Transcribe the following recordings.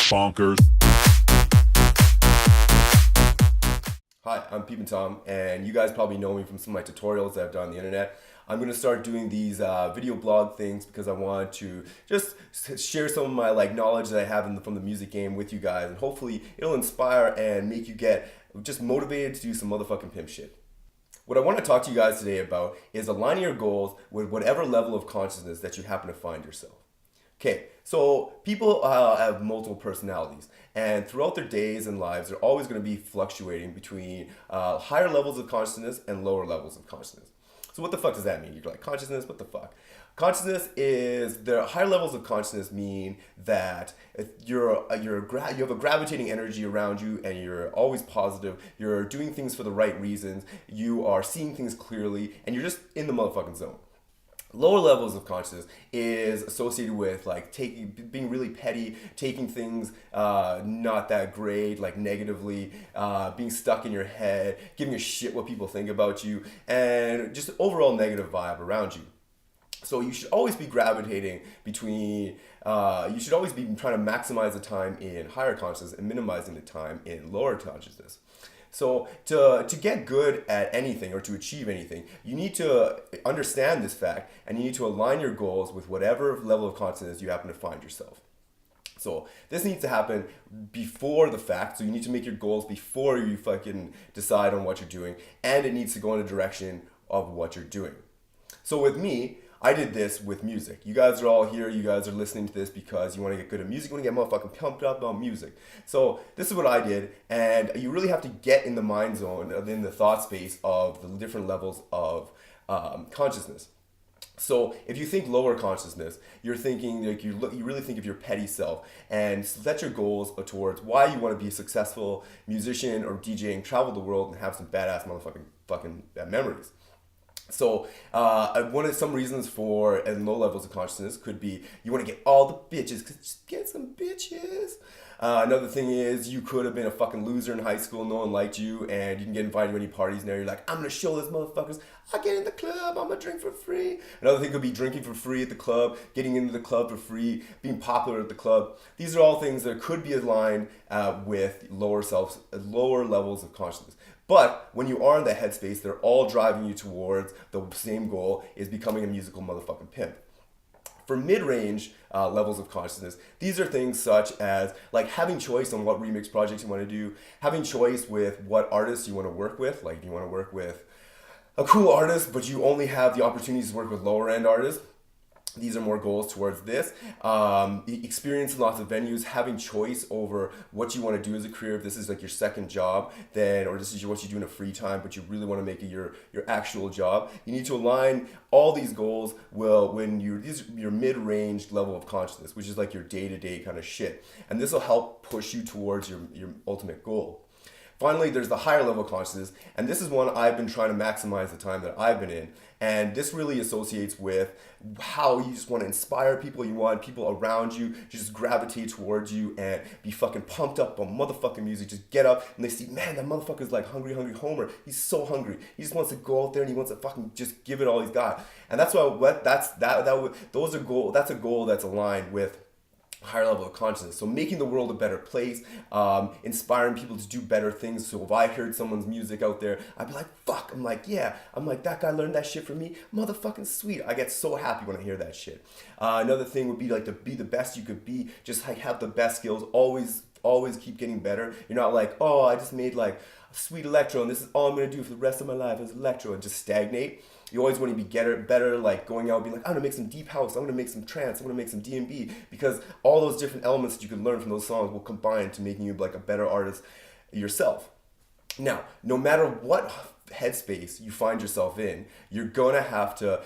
bonkers. Hi, I'm Peep'n ToM, and you guys probably know me from some of my tutorials that I've done on the internet. I'm going to start doing these video blog things because I want to just share some of my knowledge that I have from the music game with you guys, and hopefully it'll inspire and make you get just motivated to do some motherfucking pimp shit. What I want to talk to you guys today about is aligning your goals with whatever level of consciousness that you happen to find yourself. Okay, so people have multiple personalities, and throughout their days and lives, they're always going to be fluctuating between higher levels of consciousness and lower levels of consciousness. So what the fuck does that mean? You're like, consciousness? What the fuck? Consciousness is, the higher levels of consciousness mean that if you have a gravitating energy around you and you're always positive, you're doing things for the right reasons, you are seeing things clearly, and you're just in the motherfucking zone. Lower levels of consciousness is associated with being really petty, taking things not that great, negatively, being stuck in your head, giving a shit what people think about you, and just overall negative vibe around you. So you should always be gravitating between, you should always be trying to maximize the time in higher consciousness and minimizing the time in lower consciousness. So to get good at anything or to achieve anything, you need to understand this fact and you need to align your goals with whatever level of consciousness you happen to find yourself. So this needs to happen before the fact, so you need to make your goals before you fucking decide on what you're doing, and it needs to go in the direction of what you're doing. So with me, I did this with music. You guys are all here. You guys are listening to this because you want to get good at music. You want to get motherfucking pumped up on music. So this is what I did. And you really have to get in the mind zone, in the thought space of the different levels of consciousness. So if you think lower consciousness, you're thinking you really think of your petty self and set your goals towards why you want to be a successful musician or DJ and travel the world and have some badass motherfucking memories. So some reasons for low levels of consciousness could be you want to get all the bitches, cause just get some bitches. Another thing is you could have been a fucking loser in high school, no one liked you, and you can get invited to any parties and you're like, I'm gonna show those motherfuckers, I get in the club, I'm gonna drink for free. Another thing could be drinking for free at the club, getting into the club for free, being popular at the club. These are all things that could be aligned with lower levels of consciousness. But when you are in that headspace, they're all driving you towards the same goal, is becoming a musical motherfucking pimp. For mid-range levels of consciousness, these are things such as having choice on what remix projects you want to do, having choice with what artists you want to work with, you want to work with a cool artist, but you only have the opportunities to work with lower end artists. These are more goals towards this. Experiencing lots of venues, having choice over what you want to do as a career. If this is your second job, or this is what you do in a free time, but you really want to make it your actual job. You need to align all these goals your mid-range level of consciousness, which is your day-to-day kind of shit. And this will help push you towards your ultimate goal. Finally, there's the higher level consciousness, and this is one I've been trying to maximize the time that I've been in. And this really associates with how you just want to inspire people. You want people around you to just gravitate towards you and be fucking pumped up on motherfucking music. Just get up and they see, man, that motherfucker's like hungry Homer. He's so hungry. He just wants to go out there and he wants to fucking just give it all he's got. And that's that's a goal that's aligned with higher level of consciousness. So making the world a better place, inspiring people to do better things. So if I heard someone's music out there, I'd be like, fuck, I'm like, that guy learned that shit from me, motherfucking sweet. I get so happy when I hear that shit. Another thing would be to be the best you could be, just have the best skills, always keep getting better. You're not like, oh, I just made sweet electro and this is all I'm gonna do for the rest of my life is electro, and just stagnate. You always want to be better, going out and being I'm gonna make some deep house, I'm gonna make some trance, I'm gonna make some D&B, because all those different elements that you can learn from those songs will combine to making you a better artist yourself. Now, no matter what headspace you find yourself in, you're gonna have to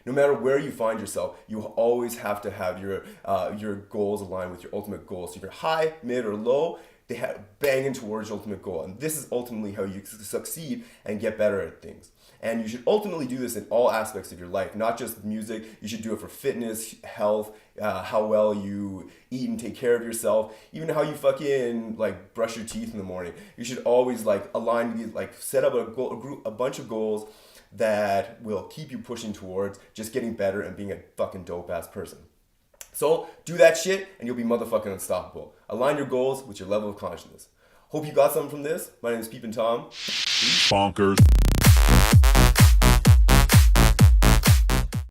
no matter where you find yourself, you always have to have your goals aligned with your ultimate goal. So if you're high, mid, or low, they have banging towards your ultimate goal. And this is ultimately how you succeed and get better at things. And you should ultimately do this in all aspects of your life, not just music. You should do it for fitness, health, how well you eat and take care of yourself, even how you fucking brush your teeth in the morning. You should always align these, set up a bunch of goals that will keep you pushing towards just getting better and being a fucking dope ass person. So do that shit and you'll be motherfucking unstoppable. Align your goals with your level of consciousness. Hope you got something from this. My name is Peep'n ToM. Bonkers.